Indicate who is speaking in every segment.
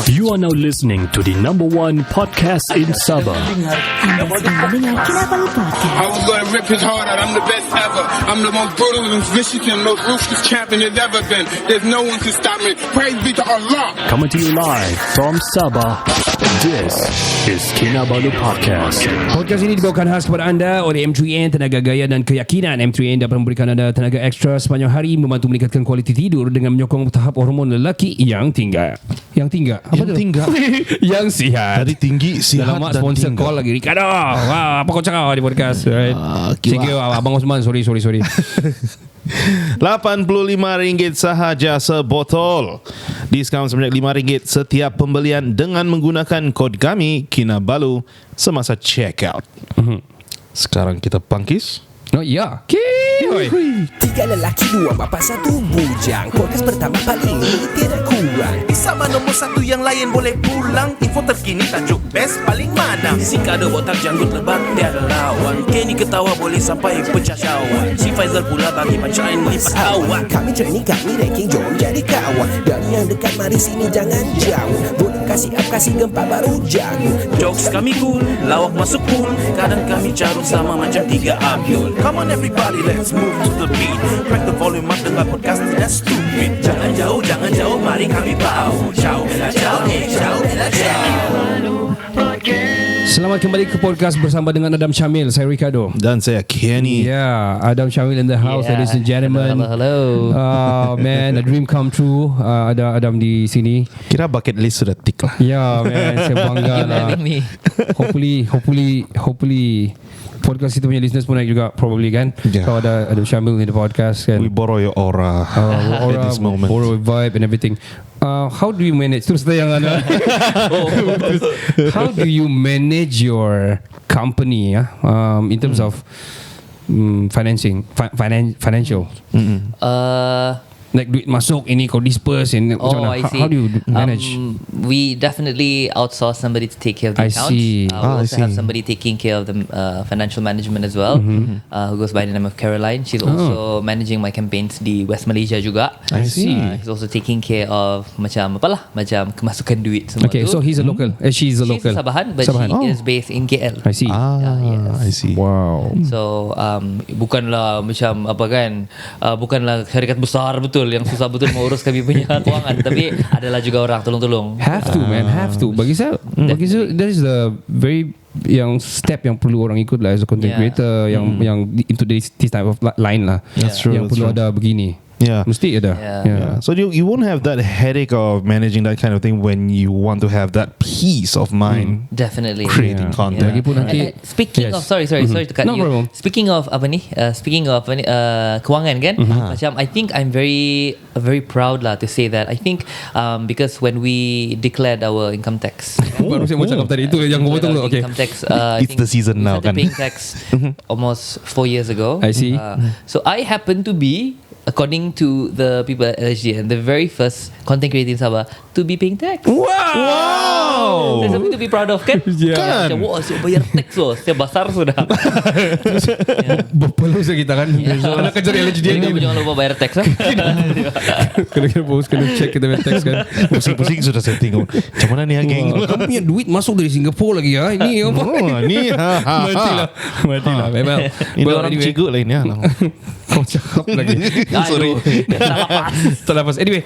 Speaker 1: You are now listening to the number one podcast in Sabah.
Speaker 2: Dengar Kinabalu Podcast.
Speaker 3: I was going to rip his heart out. I'm the best ever. I'm the most brutal and vicious and most ruthless champion there's ever been. There's no one can stop me. Praise be to Allah.
Speaker 1: Coming to you live from Sabah. This is Kinabalu Podcast.
Speaker 4: Podcast ini dibawakan khas kepada anda oleh emcee, tenaga gaya dan keyakinan. Emcee dapat memberikan anda tenaga ekstra sepanjang hari, membantu meningkatkan kualiti tidur dengan menyokong tahap hormon lelaki yang tinggi. Apa tu? Yang sihat.
Speaker 5: Tadi tinggi, sihat
Speaker 4: Dalam
Speaker 5: dan
Speaker 4: sponsor
Speaker 5: tinggal.
Speaker 4: call lagi Ricardo. Wah, apa kau cakap di podcast? Right? Sige, Abang Osman, sorry.
Speaker 5: RM85 sahaja sebotol. Diskaun sebanyak RM5 setiap pembelian dengan menggunakan kod kami Kinabalu semasa check out. Sekarang kita pangkis.
Speaker 4: Oh ya. Oi.
Speaker 6: 3 lelaki 2 bapa 1 bujang. Podcast pertama paling ini tidak kurang. Sama nombor 1 yang lain boleh pulang. Info terkini tajuk best paling mana. Si Kado botak janggut lebat tiada lawan. Kenny ketawa boleh sampai pecah syawak. Si Faizal pula bagi punchline lipat awak. Kami training, kami ranking, jom jadi kawan. Dari yang dekat mari sini jangan jauh. Boleh kasih up, kasih gempa baru jago. Jokes kami cool, lawak masuk pool. Kadang kami carut sama macam 3 Abdul. Come on everybody, let's move to the beat. Crack the volume up, dengar podcast tidak stupid. Jangan jauh, mari kami bau. Ciao, bella ciao, ciao, bella ciao.
Speaker 4: Selamat kembali ke podcast bersama dengan Adam Shamil. Saya Ricardo.
Speaker 5: Dan saya Kenny.
Speaker 4: Yeah, Adam Shamil in the house, ladies and gentlemen.
Speaker 7: Hello.
Speaker 4: Man, a dream come true. Ada Adam di sini.
Speaker 5: Kira bucket list sudah tick lah.
Speaker 4: Yeah, man, saya bangga
Speaker 7: Thank you for
Speaker 4: lah.
Speaker 7: having me.
Speaker 4: Hopefully podcast itu punya listeners pun naik juga, probably kan.
Speaker 5: Yeah.
Speaker 4: Kalau ada Shamil in the podcast kan.
Speaker 5: We borrow your aura at this moment.
Speaker 4: Borrow vibe and everything. How do you manage? Terus yang ada. How do you manage your company in terms of financial? Like duit masuk ini kau disperse and macam mana?
Speaker 7: I see.
Speaker 4: How do you manage?
Speaker 7: We definitely outsource somebody to take care of the
Speaker 4: I
Speaker 7: accounts.
Speaker 4: see.
Speaker 7: We also have somebody taking care of the financial management as well, who goes by the name of Caroline. She's also managing my campaigns di West Malaysia juga.
Speaker 4: I see.
Speaker 7: He's also taking care of macam kemasukan duit semua
Speaker 4: Okay,
Speaker 7: tu.
Speaker 4: so he's a local. She's a local.
Speaker 7: She's Sabahan, but
Speaker 4: Sabahan.
Speaker 7: she is based in KL.
Speaker 4: I see.
Speaker 7: Yes.
Speaker 5: I see.
Speaker 4: Wow.
Speaker 7: So bukanlah macam apa kan, bukanlah syarikat besar betul yang susah betul mengurus kami punya kewangan, tapi adalah juga orang tolong-tolong.
Speaker 4: Have to, man. Have to. Bagi saya that is the very yang step yang perlu orang ikut lah as a content creator yang into this type of line lah.
Speaker 5: That's true,
Speaker 4: Yang
Speaker 5: that's
Speaker 4: perlu
Speaker 5: true.
Speaker 4: ada begini.
Speaker 5: Yeah.
Speaker 4: Mesti ada.
Speaker 7: Yeah.
Speaker 5: So you won't have that headache of managing that kind of thing when you want to have that peace of mind
Speaker 7: Definitely.
Speaker 5: creating content.
Speaker 4: Lagipun nanti
Speaker 7: Speaking of sorry to cut
Speaker 4: No
Speaker 7: you.
Speaker 4: problem.
Speaker 7: Speaking of kewangan kan, macam I think I'm very proud lah to say that. I think because when we declared our income tax,
Speaker 4: baru saya mau cakap tadi itu yang kau potong tu. Okay.
Speaker 7: income tax, I
Speaker 5: It's
Speaker 7: think
Speaker 5: the season
Speaker 7: we
Speaker 5: now,
Speaker 7: started
Speaker 5: kan?
Speaker 7: paying tax almost 4 years ago.
Speaker 4: I see.
Speaker 7: So I happen to be, according to the people at LHDN, the very first content creator in Sabah to be paying tax.
Speaker 4: Wow.
Speaker 7: There's something to be proud of kan?
Speaker 4: Yeah.
Speaker 7: Macam, wah, saya bayar tax loh. Saya besar sudah.
Speaker 4: Berpeluh saya kita kan. Anak kerja di LHDN
Speaker 7: Jangan
Speaker 4: ni.
Speaker 7: jangan lupa bayar tax.
Speaker 4: Kena bos kena check kita punya tax kan.
Speaker 5: Pusing-pusing sudah setting. Macam mana ni geng?
Speaker 4: Kamu punya duit masuk dari Singapura lagi ya. Ini apa?
Speaker 5: Ni
Speaker 4: Matilah. Memang.
Speaker 5: Ini orang cigut lain ya.
Speaker 4: Kau cakap lagi.
Speaker 7: Sorry.
Speaker 4: Salah pas. Anyway,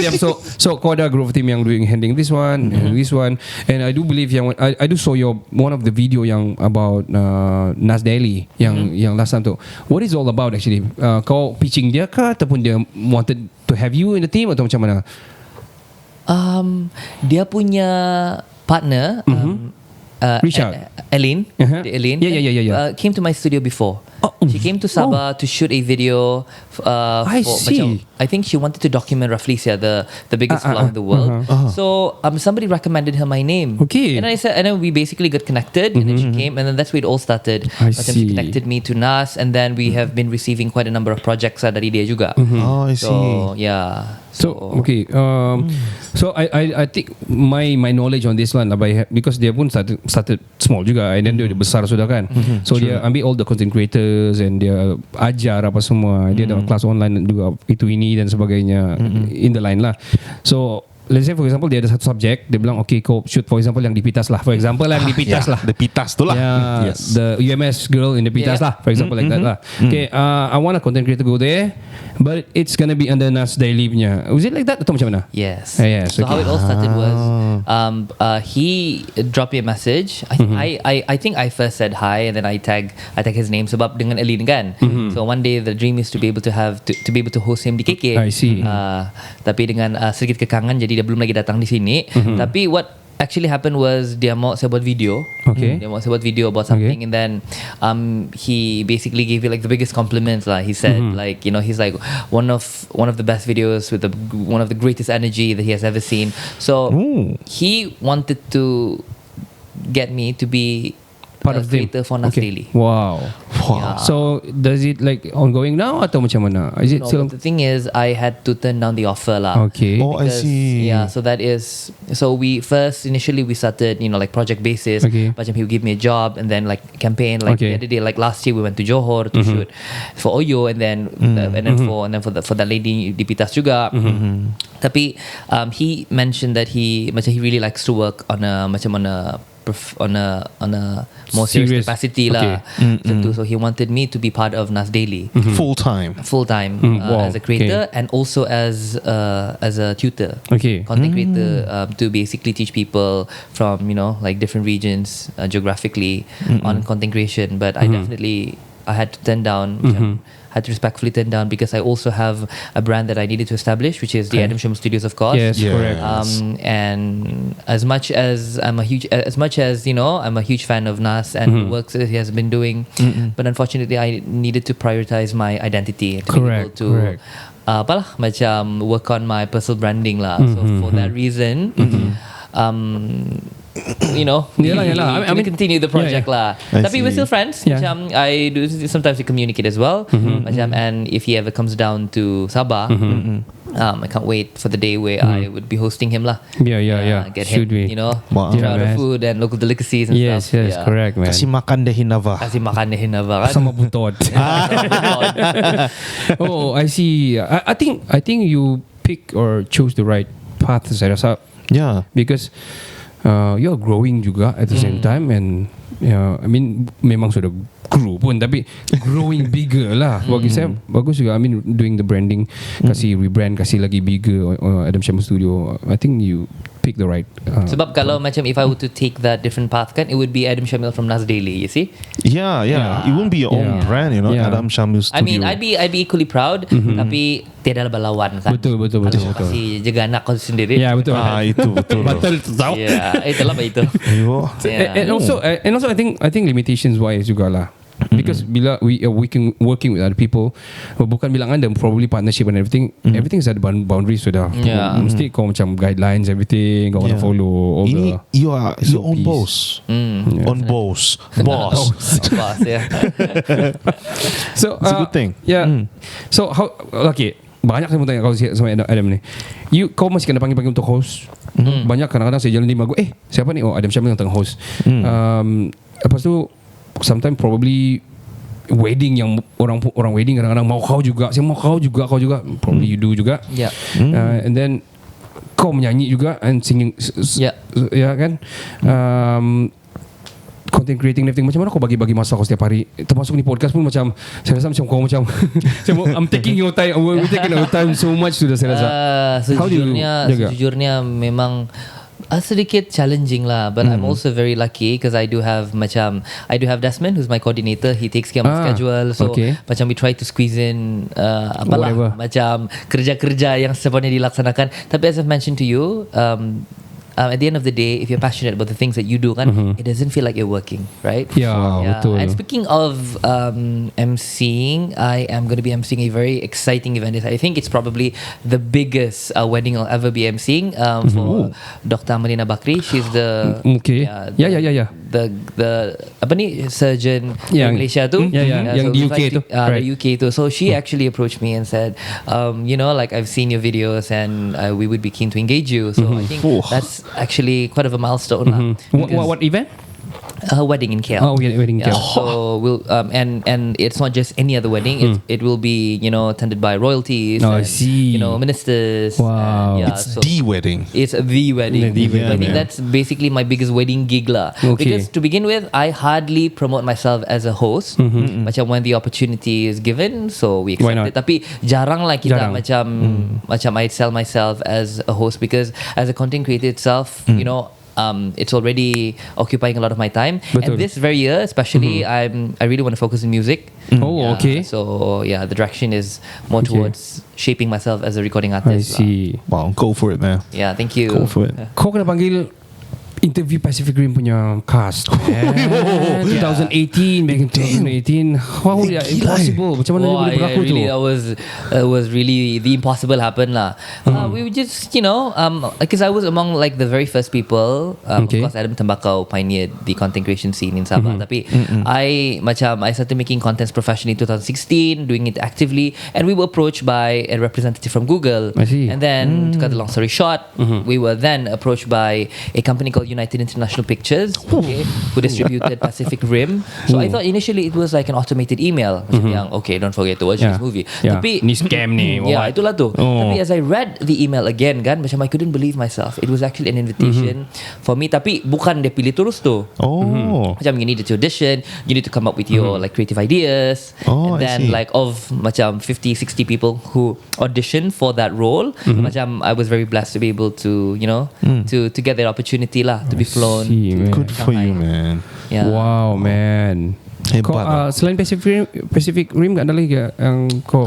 Speaker 4: Adam, so kau ada growth team yang doing handling this one, and this one, and I do believe yang I do saw your one of the video yang about Nas Daily yang last time tu. What is all about actually? Kau pitching dia kah ataupun dia wanted to have you in the team atau macam mana?
Speaker 7: Dia punya partner
Speaker 4: Richard.
Speaker 7: Elaine, Elaine
Speaker 4: Yeah.
Speaker 7: came to my studio before. She came to Sabah to shoot a video.
Speaker 4: I see.
Speaker 7: I think she wanted to document roughly the biggest vlog in the world. So somebody recommended her my name.
Speaker 4: Okay.
Speaker 7: And I said, and then we basically got connected, and then she came, and then that's where it all started.
Speaker 4: I
Speaker 7: She
Speaker 4: see.
Speaker 7: connected me to Nas, and then we have been receiving quite a number of projects dari dia juga.
Speaker 5: Oh, I see.
Speaker 7: So yeah.
Speaker 4: So okay, so I think my knowledge on this one because dia pun started small juga, and then dia besar sudah kan. So dia ambil all the content creators and dia ajar apa semua. Dia ada kelas online juga itu ini dan sebagainya in the line lah. So let's say for example dia ada satu subjek, dia bilang okay kau shoot for example yang di Pitas lah, for example yang di Pitas lah,
Speaker 5: The Pitas tu lah.
Speaker 4: yeah, the UMS girl in the Pitas lah, for example like that lah. Okay, I want a content creator go there, but it's gonna be under Nas Daily punya. Was it like that atau macam mana?
Speaker 7: Yes.
Speaker 4: Yes.
Speaker 7: So how it all started was he dropped me a message. I think I first said hi and then I tag his name sebab dengan Elin kan. So one day the dream is to be able to have to be able to host him di KK.
Speaker 4: I see.
Speaker 7: Tapi dengan sedikit kekangan jadi dia belum lagi datang di sini. Tapi what actually happened was dia mau saya buat video.
Speaker 4: Okay.
Speaker 7: Dia mau saya buat video about something, and then he basically gave me like the biggest compliments lah. He said like, you know, he's like one of the best videos with one of the greatest energy that he has ever seen. So he wanted to get me to be
Speaker 4: Part
Speaker 7: a
Speaker 4: of them.
Speaker 7: creator for Nas Daily.
Speaker 4: Wow.
Speaker 7: Yeah.
Speaker 4: So does it like ongoing now atau macam mana? Is it
Speaker 7: No,
Speaker 4: still?
Speaker 7: but the thing is, I had to turn down the offer lah.
Speaker 4: Okay.
Speaker 5: Oh, I
Speaker 7: Because,
Speaker 5: see.
Speaker 7: Yeah, so that is we initially started, you know, like project basis.
Speaker 4: Okay.
Speaker 7: Macam he would give me a job and then like campaign. Like
Speaker 4: Okay.
Speaker 7: the other day, like last year we went to Johor to shoot for Oyo and then for that lady di Pitas juga. Tapi he mentioned that he really likes to work on a more serious capacity lah. So he wanted me to be part of Nas Daily
Speaker 5: Full time.
Speaker 4: Wow,
Speaker 7: as a creator and also as a tutor.
Speaker 4: Okay.
Speaker 7: Content creator to basically teach people from, you know, like different regions geographically on content creation. But I had to turn down. Had to respectfully turn down because I also have a brand that I needed to establish, which is the Adam Shamil Studios, of course.
Speaker 4: Yes, correct.
Speaker 7: And as much as I'm a huge fan of Nas and the works that he has been doing, but unfortunately I needed to prioritize my identity to be able to macam work on my personal branding lah. So for that reason, you know,
Speaker 4: Yalah.
Speaker 7: I mean, continue the project lah. Tapi we're still friends.
Speaker 4: Yeah.
Speaker 7: Macam I do sometimes we communicate as well. Macam, and if he ever comes down to Sabah, I can't wait for the day where I would be hosting him lah.
Speaker 4: Yeah.
Speaker 7: Get
Speaker 4: Should
Speaker 7: him,
Speaker 4: we?
Speaker 7: you know,
Speaker 5: Wow.
Speaker 7: try out the
Speaker 4: Yeah,
Speaker 7: food and local delicacies and
Speaker 4: Yes,
Speaker 7: stuff.
Speaker 4: yes, correct, man.
Speaker 5: Kasih makan deh Hinava.
Speaker 7: Kasih makan dia Hinava kan.
Speaker 4: Sama butot. Oh, I see. I think you pick or choose the right path, saya rasa,
Speaker 5: Yeah.
Speaker 4: because you're growing juga at the same time, and I mean memang sudah grow pun tapi growing bigger lah. Bagi saya bagus juga. I mean doing the branding, kasih rebrand, kasih lagi bigger Adam Shamil Studio. I think you pick the right.
Speaker 7: Sebab kalau macam if I were to take that different path kan, it would be Adam Shamil from Nas Daily, you see.
Speaker 5: Yeah. It won't be your own brand, you know.
Speaker 4: Yeah.
Speaker 5: Adam Shamil Studio.
Speaker 7: I mean, I'd be equally proud, tapi tiada berlawan kan.
Speaker 4: Betul.
Speaker 7: Kalau kasih jaga anak kau sendiri.
Speaker 4: Ya, betul.
Speaker 5: Itu betul.
Speaker 4: Betul tahu.
Speaker 7: Ya, itulah itu.
Speaker 5: Ayo.
Speaker 7: Yeah.
Speaker 4: And also I think limitations wise juga lah. Because bila we are working with other people, bukan bilang anda probably partnership and everything is ada boundaries sudah.
Speaker 7: Yeah.
Speaker 4: Mesti kau macam guidelines everything kau want to follow all
Speaker 5: Ini
Speaker 4: the
Speaker 5: you are your own
Speaker 4: SOPs.
Speaker 5: boss. On boss.
Speaker 7: Boss, ya.
Speaker 4: So
Speaker 5: It's a good thing.
Speaker 4: Yeah. So how okay, banyak saya mau tanya kau sama Adam ni. Kau masih kena panggil untuk host. Banyak kadang-kadang saya jalan di Magu, siapa ni? Oh, Adam Shamil yang tengah host. Lepas tu sometimes probably wedding yang orang wedding kadang-kadang mau kau juga, saya mau kau juga, probably you do juga.
Speaker 7: Yeah.
Speaker 4: And then kau menyanyi juga and singing. Ya kan. Content creating and everything, macam mana kau bagi masa kau setiap hari? Termasuk ni podcast pun macam saya rasa macam kau macam I'm taking your time, we're taking our time so much sudah saya rasa. How do you jaga?
Speaker 7: Sejujurnya memang sedikit challenging lah, but I'm also very lucky because I do have Desmond who's my coordinator. He takes care of my schedule, so macam we try to squeeze in
Speaker 4: Whatever.
Speaker 7: macam kerja-kerja yang sebenarnya dilaksanakan. Tapi as I've mentioned to you, at the end of the day, if you're passionate about the things that you do kan, it doesn't feel like you're working, right?
Speaker 4: Betul.
Speaker 7: And speaking of emceeing, I am going to be emceeing a very exciting event. I think it's probably the biggest wedding I'll ever be emceeing for Dr. Amalina Bakri. She's the the apa ni surgeon
Speaker 4: Yang
Speaker 7: Malaysia tu.
Speaker 4: yang di UK tu.
Speaker 7: The UK tu. So she actually approached me and said, you know, like I've seen your videos and we would be keen to engage you. So I think that's actually quite of a milestone lah.
Speaker 4: What event?
Speaker 7: A wedding in KL.
Speaker 4: Oh, wedding in KL.
Speaker 7: So we'll and it's not just any other wedding. It will be attended by royalties.
Speaker 4: Oh, I
Speaker 7: and,
Speaker 4: see.
Speaker 7: Ministers.
Speaker 4: Wow.
Speaker 7: And,
Speaker 5: It's the wedding.
Speaker 7: It's the wedding.
Speaker 4: The wedding,
Speaker 7: I think
Speaker 5: yeah.
Speaker 7: that's basically my biggest wedding gig lah.
Speaker 4: Okay.
Speaker 7: Because to begin with, I hardly promote myself as a host. Macam when the opportunity is given, so we
Speaker 4: Why
Speaker 7: accept
Speaker 4: not?
Speaker 7: it. Tapi jarang lah kita
Speaker 4: Jarang.
Speaker 7: macam I sell myself as a host, because as a content creator itself, it's already occupying a lot of my time.
Speaker 4: Betul.
Speaker 7: And this very year, especially, I really want to focus on music.
Speaker 4: Oh, okay.
Speaker 7: So the direction is more towards shaping myself as a recording
Speaker 4: I
Speaker 7: artist.
Speaker 4: see.
Speaker 5: Wow, go for it, man.
Speaker 7: Yeah, thank you.
Speaker 5: Go for it.
Speaker 4: Kau kena panggil interview Pacific Rim punya cast. 2018, back in 2018. How impossible? Macam mana dia boleh berlaku tu?
Speaker 7: Really, that was really the impossible happened lah. We were just because I was among like the very first people.
Speaker 4: Okay.
Speaker 7: Of course, Adam Tembakau pioneered the content creation scene in Sabah. Tapi I started making contents professionally in 2016, doing it actively, and we were approached by a representative from Google.
Speaker 4: I see.
Speaker 7: And then, to cut the long story short, we were then approached by a company called United International Pictures, who distributed Pacific Rim. So I thought initially it was like an automated email. Macam yang, okay, don't forget to watch this movie. Tapi
Speaker 4: ni scam ni.
Speaker 7: ya, itulah tu. Tapi as I read the email again kan, macam I couldn't believe myself. It was actually an invitation for me. Tapi bukan dia pilih terus tu. Macam you need to audition, you need to come up with your like creative ideas.
Speaker 5: Oh,
Speaker 7: And
Speaker 5: I
Speaker 7: then
Speaker 5: see.
Speaker 7: like of macam 50-60 people who auditioned for that role, macam I was very blessed to be able to to get that opportunity lah, to be flown.
Speaker 4: see, man.
Speaker 5: Good for you, man.
Speaker 7: Yeah.
Speaker 4: Wow, man. Kau,
Speaker 5: Hebat.
Speaker 4: selain Pacific Rim ada lagi ke yang kau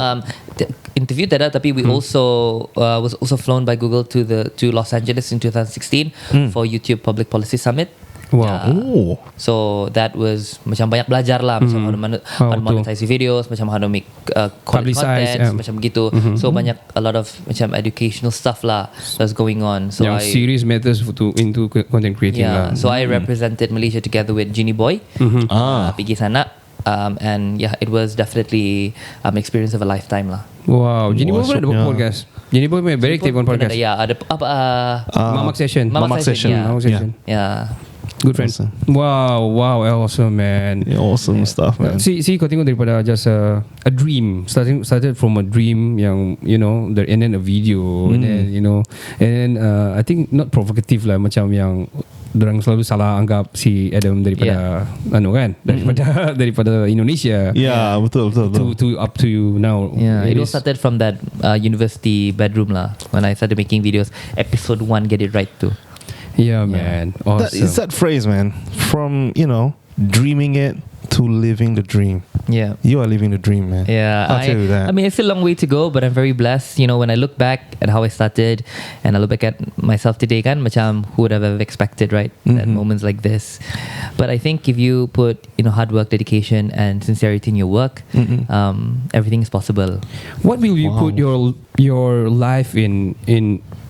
Speaker 7: Interview that tapi we also was also flown by Google to Los Angeles in 2016 for YouTube Public Policy Summit.
Speaker 4: Wow.
Speaker 5: Oh.
Speaker 7: So that was macam banyak belajar lah, macam how to monetize videos, macam how to make
Speaker 4: Publicize,
Speaker 7: content, macam begitu. So banyak a lot of macam educational stuff lah that's going on. So
Speaker 4: yang
Speaker 7: I
Speaker 4: serious matters into content creating lah.
Speaker 7: so I represented Malaysia together with Genie Boy. Pergi sana. And it was definitely an experience of a lifetime lah.
Speaker 4: Wow. Jadi Boy pun ada
Speaker 5: Maksudnya-
Speaker 4: podcast. Jadi Boy very active on podcast.
Speaker 7: Ya, ada apa?
Speaker 4: Mamak Session.
Speaker 7: Mamak Session, yeah.
Speaker 4: Mamak Session.
Speaker 7: Yeah.
Speaker 4: Good friend.
Speaker 5: Awesome.
Speaker 4: Wow, awesome, man.
Speaker 5: Yeah, awesome stuff, man.
Speaker 4: See, kau tengok daripada just a dream, started from a dream yang and then a video, and then and then I think not provocative lah, macam yang orang selalu salah anggap si Adam daripada daripada Indonesia.
Speaker 5: Yeah, betul.
Speaker 4: To up to you now.
Speaker 7: Yeah, it all
Speaker 4: is-
Speaker 7: started from that university bedroom lah, when I started making videos. Episode 1, get it right too.
Speaker 4: Yeah, man. Awesome.
Speaker 5: It's that phrase, man. From dreaming it to living the dream.
Speaker 7: Yeah.
Speaker 5: You are living the dream, man.
Speaker 7: Yeah,
Speaker 5: I'll tell you that.
Speaker 7: I mean, it's a long way to go, but I'm very blessed. When I look back at how I started, and I look back at myself today, kan, macam who would have ever expected, right? That moments like this. But I think if you put hard work, dedication, and sincerity in your work, everything is possible.
Speaker 4: What will you put your life in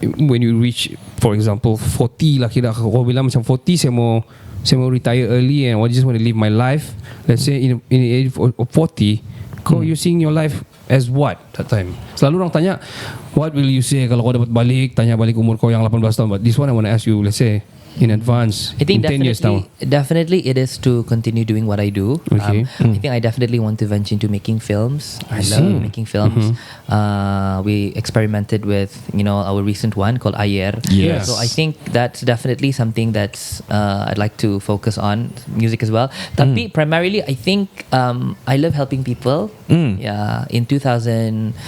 Speaker 4: when you reach, for example, 40 lah kira kau bilang macam 40 saya mau retire early and I just want to live my life. Let's say in the age of 40, kau you seeing your life as what that time? Selalu orang tanya, what will you say kalau kau dapat balik, tanya balik umur kau yang 18 tahun. But this one I want to ask you, let's say in advance,
Speaker 7: I think
Speaker 4: in 10 years down.
Speaker 7: definitely it is to continue doing what I do.
Speaker 4: Okay.
Speaker 7: I think I definitely want to venture into making films. I love making films. We experimented with our recent one called Ayer.
Speaker 5: Yes.
Speaker 7: So I think that's definitely something that's I'd like to focus on, music as well. Tapi primarily I think I love helping people. Yeah. In 2021,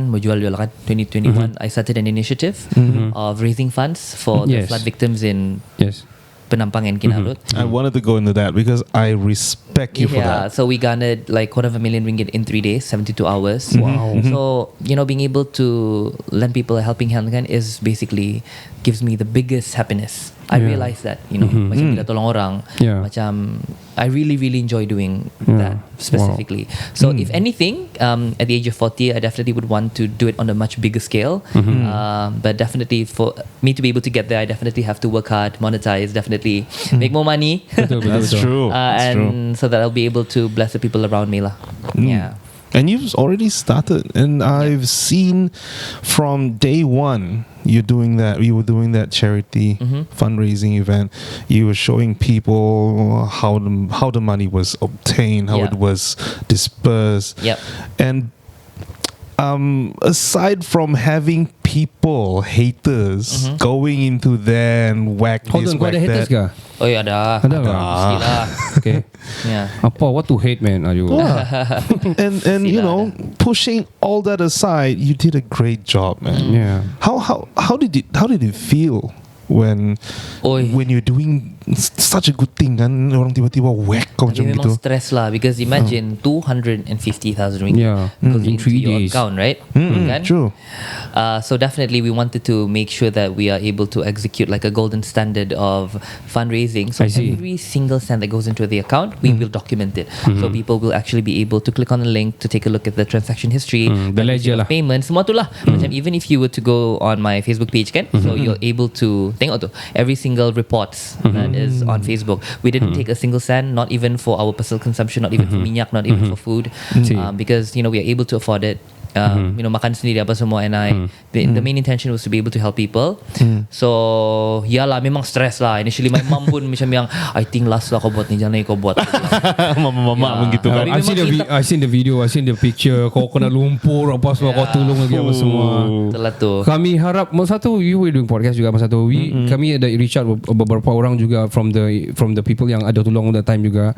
Speaker 7: menjual kan 2021, I started an initiative of raising funds for the
Speaker 4: Yes.
Speaker 7: flood victims in
Speaker 4: Yes.
Speaker 7: Penampang and Kinabalu.
Speaker 5: I wanted to go into that because I respect you for that.
Speaker 7: So we garnered like RM250,000 in 3 days, 72 hours. Wow. So, being able to lend people a helping hand kan is basically gives me the biggest happiness. I realize that, macam bila tolong orang,
Speaker 4: Yeah.
Speaker 7: macam I really, really enjoy doing that specifically. So if anything, at the age of 40, I definitely would want to do it on a much bigger scale. But definitely for me to be able to get there, I definitely have to work hard, monetize, definitely make more money.
Speaker 5: That's true. That's true.
Speaker 7: And so that I'll be able to bless the people around me lah. Yeah.
Speaker 5: And you've already started, and I've seen from day one you were doing that charity fundraising event. You were showing people how the money was obtained, how it was dispersed.
Speaker 7: Yep.
Speaker 5: And aside from having people, haters, going into there and whack
Speaker 4: Hold
Speaker 5: this,
Speaker 4: on, kau
Speaker 5: whack
Speaker 4: ada haters
Speaker 5: that.
Speaker 4: ke?
Speaker 7: Oh ya ada.
Speaker 4: Ada ke?
Speaker 7: Pastilah.
Speaker 4: Okay.
Speaker 7: Yeah.
Speaker 4: Apa? What to hate, man? Are you?
Speaker 5: And you know, pushing all that aside, you did a great job, man.
Speaker 4: Yeah.
Speaker 5: How did it feel when
Speaker 7: Oi.
Speaker 5: you're doing such a good thing kan, orang tiba-tiba whack kau
Speaker 7: Tapi
Speaker 5: macam
Speaker 7: memang
Speaker 5: gitu.
Speaker 7: stress lah, because imagine 250,000 ringgit
Speaker 4: Yeah.
Speaker 7: goes
Speaker 4: In
Speaker 7: into
Speaker 4: 3
Speaker 7: your
Speaker 4: days.
Speaker 7: account, right? Kan?
Speaker 5: True.
Speaker 7: So definitely we wanted to make sure that we are able to execute like a golden standard of fundraising. So
Speaker 4: I see.
Speaker 7: every single cent that goes into the account, we will document it. So people will actually be able to click on the link to take a look at the transaction history,
Speaker 4: The ledger lah.
Speaker 7: payment, semua tu lah. Macam even if you were to go on my Facebook page kan, so you're able to tengok tu every single reports that is on Facebook. We didn't take a single cent, not even for our personal consumption, not even for minyak, not even for food, because we are able to afford it. Makan sendiri apa semua, and the main intention was to be able to help people. So yalah, memang stress lah. Initially my mom pun macam yang, I think last lah kau buat ni, jangan lagi kau buat.
Speaker 5: Mama begitu kan.
Speaker 4: I seen the video, I seen the picture. Kau kena lumpur apa semua, kau tolong lagi apa semua.
Speaker 7: Itulah tu.
Speaker 4: Kami harap masa tu you were doing podcast juga masa tu. Kami ada reach out beberapa orang juga from the people yang ada tolong that time juga.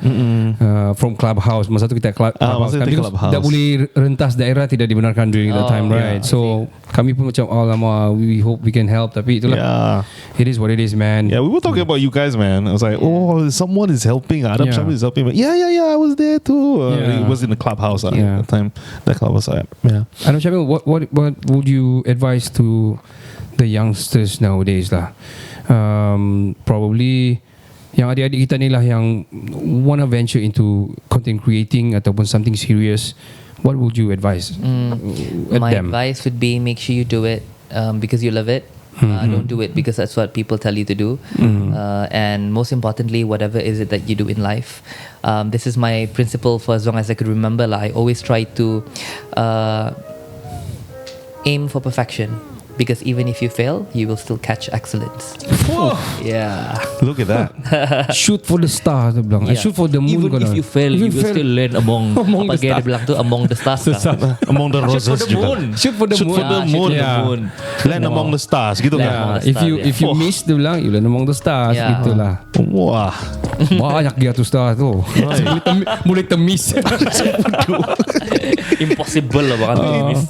Speaker 4: From Clubhouse. Masa tu kita Clubhouse.
Speaker 5: masa tu
Speaker 4: Kami
Speaker 5: Clubhouse.
Speaker 4: tak boleh rentas daerah, tidak dibenarkan during that time, right? So kami pun macam alamak, we hope we can help, tapi itulah.
Speaker 5: Yeah.
Speaker 4: It is what it is, man.
Speaker 5: Yeah, we were talking about you guys, man. I was like, someone is helping. Adam Shamil is helping. Yeah, I was there too.
Speaker 4: Yeah.
Speaker 5: It was in the Clubhouse at
Speaker 4: Yeah.
Speaker 5: the time. The Clubhouse app. Yeah.
Speaker 4: Adam Shamil, what would you advise to the youngsters nowadays lah? Probably yang adik-adik kita ni lah yang wanna venture into content creating ataupun something serious. What would you advise
Speaker 7: My
Speaker 4: them?
Speaker 7: advice would be, make sure you do it because you love it. Don't do it because that's what people tell you to do. And most importantly, whatever is it that you do in life, this is my principle for as long as I could remember. I always try to aim for perfection, because even if you fail, you will still catch excellence. Yeah.
Speaker 5: Look at that.
Speaker 4: Shoot for the stars, dia bilang.
Speaker 7: Yeah.
Speaker 4: Shoot for the moon.
Speaker 7: Even if you fail, you will still land among
Speaker 4: Among
Speaker 7: apa
Speaker 4: the
Speaker 7: gaya dia bilang tu, among the stars.
Speaker 5: Among the roses juga.
Speaker 4: Shoot for the moon. Yeah.
Speaker 5: Land among the stars gitu kan.
Speaker 4: Yeah. If you miss, dia bilang, you land among the stars.
Speaker 7: Yeah.
Speaker 4: Gitulah.
Speaker 5: Wah.
Speaker 4: Banyak dia tu stars tu. Boleh temis.
Speaker 7: Impossible lah bahkan miss.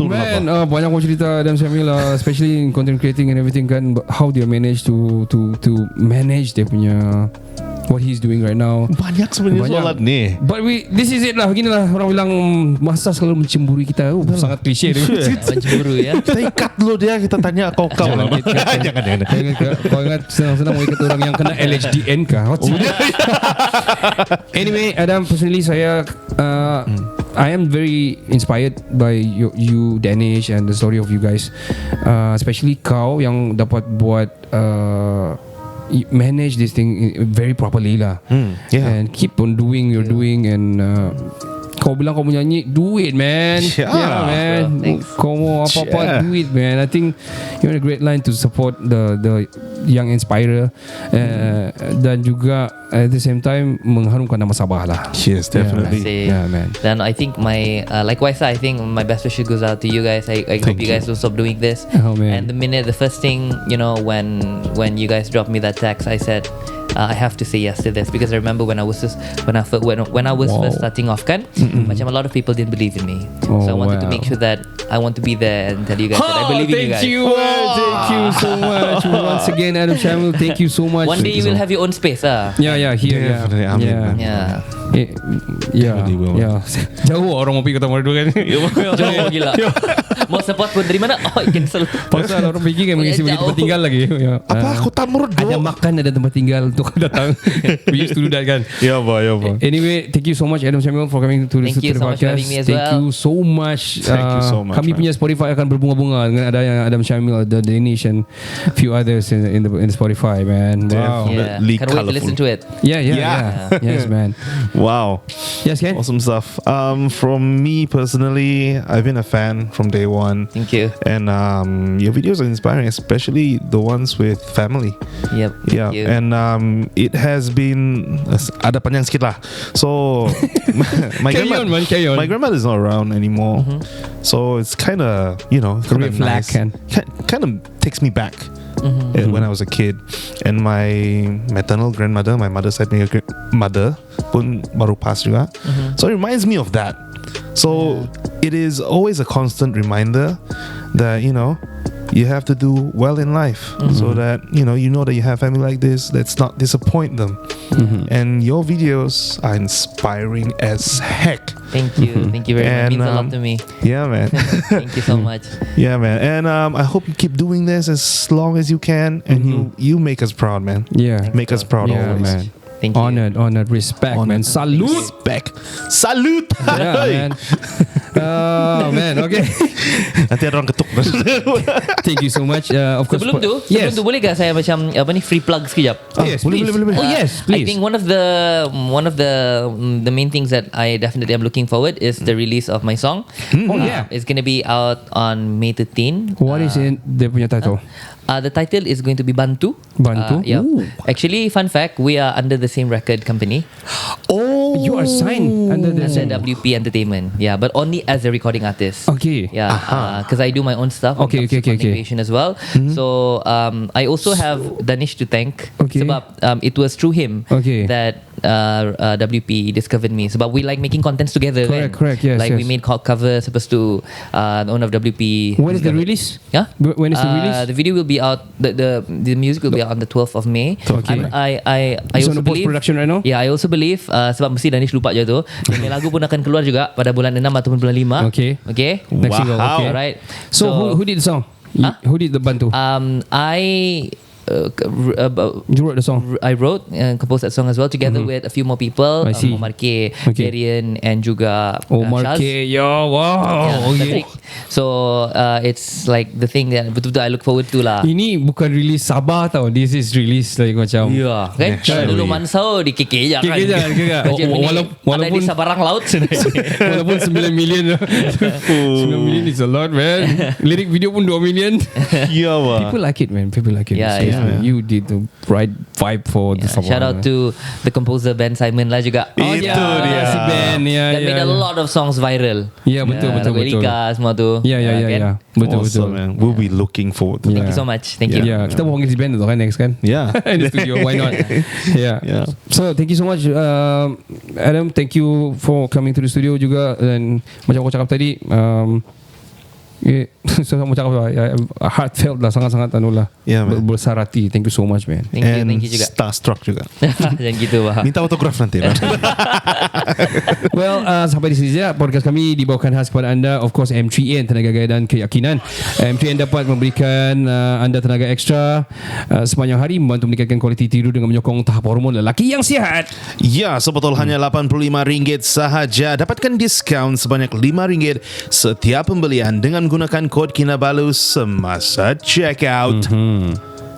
Speaker 4: Man, banyak orang cerita Adam Shamil lah, especially in content creating and everything kan, how they manage to manage dia punya what he's doing right now.
Speaker 5: Banyak sebenarnya soalan ni.
Speaker 4: But this is it lah. Beginilah orang bilang masa selalu mencemburi kita. Sangat klise dia.
Speaker 7: Mencemburu ya.
Speaker 5: Kita ikat dulu dia, kita tanya kau lah. Jangan.
Speaker 4: Kau ingat senang-senang mau ikat orang yang kena LHDN kah? Anyway, Adam, personally saya I am very inspired by you Danish, and the story of you guys, especially kau yang dapat buat manage this thing very properly lah. And keep on doing your doing, and kau bilang kau menyanyi, do it, man.
Speaker 5: Yeah,
Speaker 4: man. Kau mau apa-apa, do it, man. I think you're in a great line to support the young inspirer, dan juga at the same time mengharumkan nama Sabah lah.
Speaker 5: Yes, definitely.
Speaker 4: Yeah, man.
Speaker 7: Then I think my likewise, I think my best wishes goes out to you guys. I hope you guys don't stop doing this.
Speaker 4: Oh, man.
Speaker 7: And the first thing, when you guys dropped me that text, I said, I have to say yes to this, because I remember when I was first starting off kan, macam a lot of people didn't believe in me. So I wanted to make sure that I want to be there and tell you guys that I believe in you guys.
Speaker 4: Thank you so much. Once again, Adam Shamil, thank you so much.
Speaker 7: One day you will have your own space,
Speaker 4: Yeah, here.
Speaker 5: Definitely, amin.
Speaker 7: Yeah.
Speaker 5: Definitely will.
Speaker 4: Jauh orang mau pergi ketemu dulu kan.
Speaker 7: Jauh gila. Mau support pun dari mana? Oh, cancel.
Speaker 4: Pasal orang pergi kan mengisi bagi tempat tinggal lagi.
Speaker 5: Apa kota Murdo?
Speaker 4: Ada makan, ada tempat tinggal untuk datang. We used to do that kan.
Speaker 5: Ya, boy.
Speaker 4: Anyway, thank you so much Adam Shamil for coming to
Speaker 7: Thank you
Speaker 4: the
Speaker 7: so much for
Speaker 4: podcast.
Speaker 7: having me as
Speaker 4: Thank
Speaker 7: well.
Speaker 4: you so much.
Speaker 5: Thank you so much,
Speaker 4: Kami
Speaker 5: man.
Speaker 4: punya Spotify akan berbunga-bunga dengan ada yang Adam Shamil, ada Danish and few others. videos in the Spotify, man. Wow.
Speaker 7: Yeah.
Speaker 5: Definitely
Speaker 7: Can't wait to listen to it.
Speaker 4: Yeah.
Speaker 5: Yeah.
Speaker 4: Yes, man.
Speaker 5: Wow.
Speaker 4: Yes, Ken.
Speaker 5: Awesome stuff. From me personally, I've been a fan from day one.
Speaker 7: Thank you.
Speaker 5: And your videos are inspiring, especially the ones with family.
Speaker 7: Yep.
Speaker 5: Yeah,
Speaker 7: Thank you.
Speaker 5: and it has been ada panjang sikit lah. So my
Speaker 4: Carry on, man, carry on.
Speaker 5: my grandmother is not around anymore, so it's kind of kind of
Speaker 4: Reflect,
Speaker 5: nice.
Speaker 4: kan?
Speaker 5: Kind of takes me back when I was a kid, and my maternal grandmother, my mother's side mother pun baru pas juga, so it reminds me of that. So it is always a constant reminder that you have to do well in life, so that you know that you have family like this. Let's not disappoint them. And your videos are inspiring as heck.
Speaker 7: Thank you. Thank you very much. It
Speaker 5: And,
Speaker 7: means a lot to me.
Speaker 5: Yeah, man.
Speaker 7: Thank you so much.
Speaker 5: Yeah, man. And I hope you keep doing this as long as you can, and you make us proud, man.
Speaker 4: Yeah.
Speaker 5: Make us proud
Speaker 4: Yeah,
Speaker 5: always.
Speaker 4: man.
Speaker 7: Thank you.
Speaker 4: Honored, respect, man. Salute.
Speaker 5: Respect. Salute.
Speaker 4: Yeah, man. Oh, man. Okay.
Speaker 5: Nanti ada orang ketuk.
Speaker 4: Thank you so much. Of course.
Speaker 7: Sebelum tu boleh tak saya macam free plug sekejap?
Speaker 4: Yes,
Speaker 5: boleh,
Speaker 4: please.
Speaker 5: boleh, boleh.
Speaker 4: Oh, yes,
Speaker 7: I
Speaker 4: please.
Speaker 7: think one of the main things that I definitely am looking forward is the release of my song.
Speaker 4: Oh, yeah.
Speaker 7: It's going to be out on May 13.
Speaker 4: What is it? Dia punya title?
Speaker 7: The title is going to be Bantu.
Speaker 4: Bantu?
Speaker 7: Yeah.
Speaker 4: Ooh.
Speaker 7: Actually, fun fact, we are under the same record company,
Speaker 4: Oh, you are signed under the
Speaker 7: under WP Entertainment. Yeah, but only as a recording artist.
Speaker 4: Okay.
Speaker 7: Yeah, because I do my own stuff.
Speaker 4: Okay, okay, okay, okay.
Speaker 7: Animation as well. So I also have Danish to thank.
Speaker 4: Okay.
Speaker 7: Sebab it was through him
Speaker 4: Okay.
Speaker 7: that WP discovered me. Sebab we like making contents together.
Speaker 4: Correct,
Speaker 7: kan?
Speaker 4: correct, yes,
Speaker 7: Like we
Speaker 4: yes.
Speaker 7: made covers supposed to the owner of WP.
Speaker 4: When is the
Speaker 7: discovered-
Speaker 4: release?
Speaker 7: Yeah.
Speaker 4: When is the release?
Speaker 7: The video will be out. The music will be out on the 12th of May.
Speaker 4: Okay.
Speaker 7: I
Speaker 4: It's
Speaker 7: also
Speaker 4: on the
Speaker 7: believe.
Speaker 4: post-production right now?
Speaker 7: Yeah, I also believe sebab mesti Danish lupa je tu. Yang lagu pun akan keluar juga pada bulan 6 ataupun bulan 5.
Speaker 4: Okay.
Speaker 7: Okay.
Speaker 4: Next single.
Speaker 5: Wow.
Speaker 4: Okay.
Speaker 7: Alright.
Speaker 4: So, who did the song?
Speaker 7: Huh?
Speaker 4: Who did the Bantu? You wrote the song.
Speaker 7: I wrote and composed that song as well together with a few more people.
Speaker 4: I see.
Speaker 7: Omar K,
Speaker 4: Okay.
Speaker 7: Darian, and juga
Speaker 4: Omar
Speaker 7: Shaz.
Speaker 4: K. Yo, wow.
Speaker 7: Yeah,
Speaker 4: Okay.
Speaker 7: so it's like the thing that betul-betul I look forward to lah.
Speaker 4: Ini bukan release Sabah tau. This is release like macam.
Speaker 7: Ya, kan?
Speaker 5: Naturally.
Speaker 7: Dulu Mansau di KK je kan.
Speaker 4: KK je, KK.
Speaker 7: Macam ni,
Speaker 4: Walaupun-
Speaker 7: ada di Sabarang Laut.
Speaker 4: Walaupun 9 million 9 million is a lot, man. Lirik video pun 2 million.
Speaker 5: Ya, wah.
Speaker 4: People like it, man. People like it.
Speaker 7: Yeah,
Speaker 4: Seriously,
Speaker 7: yeah.
Speaker 4: man. You did the right vibe for the Sabah.
Speaker 7: Shout out to the composer Ben Simon lah juga.
Speaker 4: Oh,
Speaker 5: Itu
Speaker 4: yeah,
Speaker 5: dia.
Speaker 4: si Ben. Yeah,
Speaker 7: That made a lot of songs viral.
Speaker 4: Yeah, betul, betul,
Speaker 7: lagu
Speaker 4: betul.
Speaker 7: Erika semua tu.
Speaker 4: Yeah, yeah, yeah,
Speaker 7: kan?
Speaker 4: yeah. Betul, betul.
Speaker 5: Awesome, man. We'll be looking forward to
Speaker 4: Yeah.
Speaker 7: Thank you so much. Thank you.
Speaker 4: Yeah, kita panggil si Ben tu kan next kan.
Speaker 5: Yeah.
Speaker 4: In the studio, why not? Yeah.
Speaker 5: Yeah.
Speaker 4: So thank you so much, Adam. Thank you for coming to the studio juga. Dan macam aku cakap tadi, saya mau cakap heartfelt lah, sangat-sangat lah.
Speaker 5: Yeah, man.
Speaker 4: Berbesar hati. Thank you so much, man.
Speaker 7: Thank you juga.
Speaker 5: Starstruck juga.
Speaker 7: Jangan gitu bah.
Speaker 5: Minta autograf nanti, man.
Speaker 4: Well, sampai di sini saja podcast kami dibawakan khas kepada anda. Of course, emcee, tenaga gaya dan keyakinan. Emcee dapat memberikan anda tenaga ekstra sepanjang hari, membantu meningkatkan kualiti tidur dengan menyokong tahap hormon lelaki yang sihat.
Speaker 5: Ya, sebetul hanya RM85 sahaja. Dapatkan diskaun sebanyak RM5 setiap pembelian dengan menggunakan kod Kinabalu semasa check out.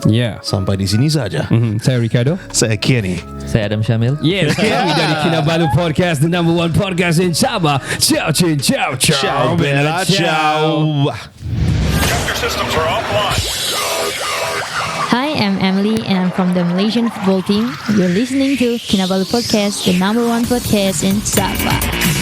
Speaker 4: Yeah.
Speaker 5: Sampai di sini saja.
Speaker 4: Saya Ricardo.
Speaker 5: Saya Kenny.
Speaker 7: Saya Adam Shamil.
Speaker 4: Yes, kami dari Kinabalu Podcast, the number one podcast in Sabah. Ciao, ciao, ciao, ciao,
Speaker 5: Ciao, Bella, ciao.
Speaker 1: Systems are offline.
Speaker 2: Hi, I'm Emily and I'm from the Malaysian football team. You're listening to Kinabalu Podcast, the number one podcast in Sabah.